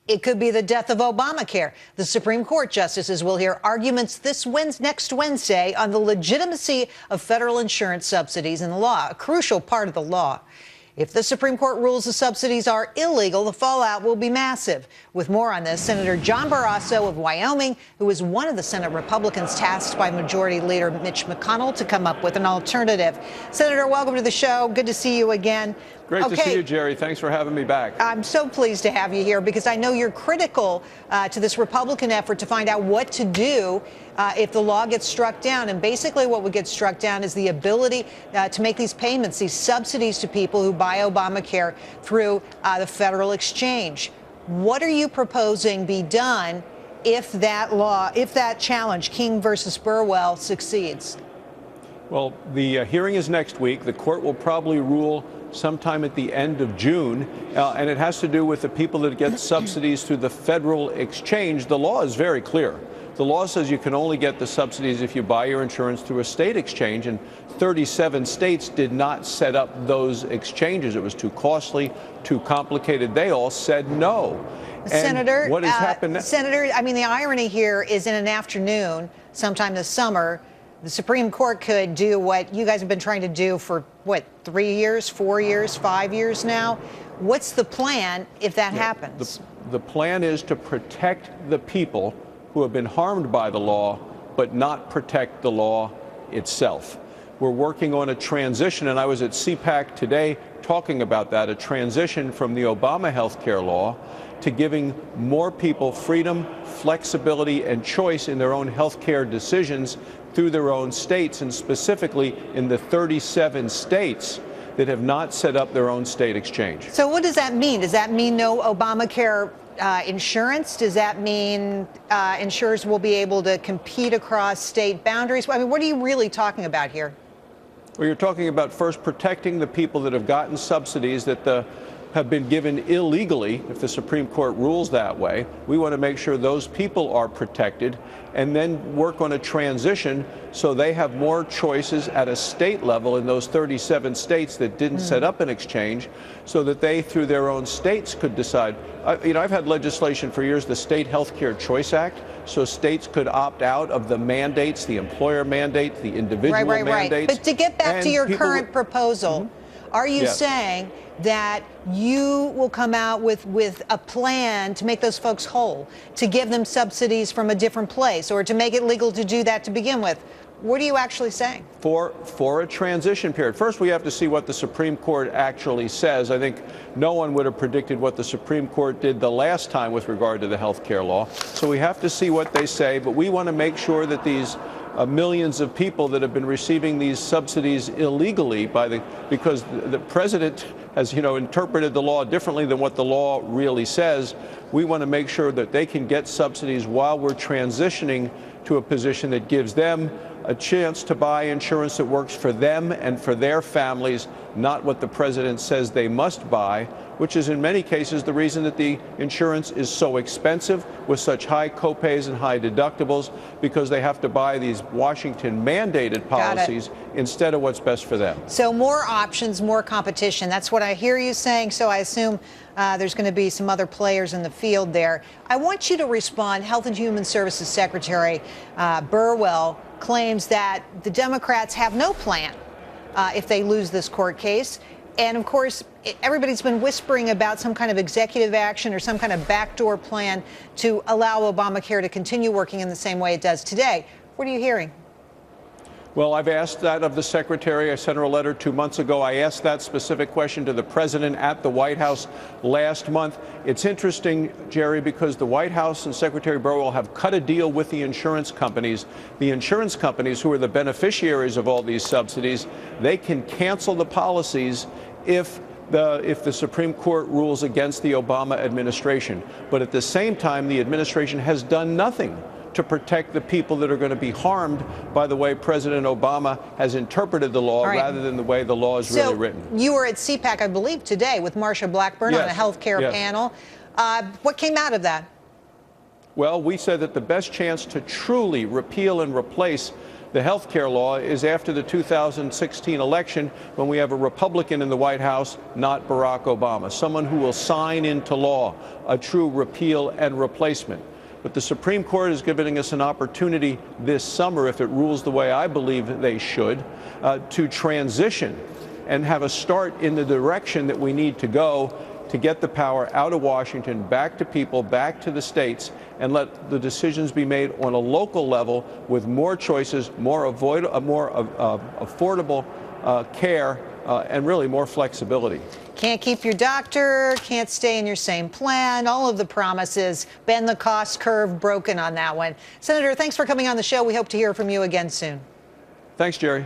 It could be the death of Obamacare. The Supreme Court justices will hear arguments next Wednesday on the legitimacy of federal insurance subsidies in the law, a crucial part of the law. If the Supreme Court rules the subsidies are illegal, the fallout will be massive. With more on this, Senator John Barrasso of Wyoming, who is one of the Senate Republicans tasked by Majority Leader Mitch McConnell to come up with an alternative. Senator, welcome to the show. Good to see you again. Great to see you, Gerri. Thanks for having me back. I'm so pleased to have you here because I know you're critical to this Republican effort to find out what to do if the law gets struck down. And basically what would get struck down is the ability to make these payments, these subsidies to people who buy Obamacare through the federal exchange. What are you proposing be done if that challenge, King versus Burwell, succeeds? Well, the hearing is next week. The court will probably rule sometime at the end of June, and it has to do with the people that get subsidies through the federal exchange. The law is very clear. The law says you can only get the subsidies if you buy your insurance through a state exchange, and 37 states did not set up those exchanges. It was too costly, too complicated. They all said no. Senator, what has happened now? Senator, I mean, the irony here is in an afternoon, sometime this summer, the Supreme Court could do what you guys have been trying to do for, 3 years, 4 years, 5 years now? What's the plan if that happens? The plan is to protect the people who have been harmed by the law, but not protect the law itself. We're working on a transition, and I was at CPAC today talking about that, a transition from the Obama health care law to giving more people freedom, flexibility, and choice in their own health care decisions through their own states, and specifically in the 37 states that have not set up their own state exchange. So what does that mean? Does that mean no Obamacare insurance? Does that mean insurers will be able to compete across state boundaries? I mean, what are you really talking about here? Well, you're talking about first protecting the people that have gotten subsidies that have been given illegally. If the Supreme Court rules that way, we want to make sure those people are protected, and then work on a transition so they have more choices at a state level in those 37 states that didn't set up an exchange, so that they, through their own states, could decide. I've had legislation for years, the State Healthcare Choice Act, so states could opt out of the mandates, the employer mandate, the individual mandates. But to get back to your current proposal, are you saying that you will come out with a plan to make those folks whole, to give them subsidies from a different place, or to make it legal to do that to begin with? What are you actually saying? For a transition period. First, we have to see what the Supreme Court actually says. I think no one would have predicted what the Supreme Court did the last time with regard to the health care law. So we have to see what they say, but we want to make sure that these millions of people that have been receiving these subsidies illegally because the president has, interpreted the law differently than what the law really says. We want to make sure that they can get subsidies while we're transitioning to a position that gives them a chance to buy insurance that works for them and for their families, not what the president says they must buy, which is in many cases the reason that the insurance is so expensive with such high copays and high deductibles, because they have to buy these Washington mandated policies instead of what's best for them. So more options, more competition. That's what I hear you saying. So I assume there's going to be some other players in the field there. I want you to respond. Health and Human Services Secretary Burwell claims that the Democrats have no plan if they lose this court case. And of course, everybody's been whispering about some kind of executive action or some kind of backdoor plan to allow Obamacare to continue working in the same way it does today. What are you hearing? Well, I've asked that of the secretary. I sent her a letter 2 months ago. I asked that specific question to the president at the White House last month. It's interesting, Gerri, because the White House and Secretary Burwell have cut a deal with the insurance companies. The insurance companies, who are the beneficiaries of all these subsidies, they can cancel the policies if the Supreme Court rules against the Obama administration. But at the same time, the administration has done nothing to protect the people that are going to be harmed by the way President Obama has interpreted the law rather than the way the law is really written. You were at CPAC, I believe, today with Marsha Blackburn on a health care panel. What came out of that? Well, we said that the best chance to truly repeal and replace the health care law is after the 2016 election, when we have a Republican in the White House, not Barack Obama, someone who will sign into law a true repeal and replacement. But the Supreme Court is giving us an opportunity this summer, if it rules the way I believe they should, to transition and have a start in the direction that we need to go to get the power out of Washington, back to people, back to the states, and let the decisions be made on a local level with more choices, more affordable care, and really more flexibility. Can't keep your doctor, can't stay in your same plan, all of the promises, bend the cost curve, broken on that one. Senator, thanks for coming on the show. We hope to hear from you again soon. Thanks, Gerri.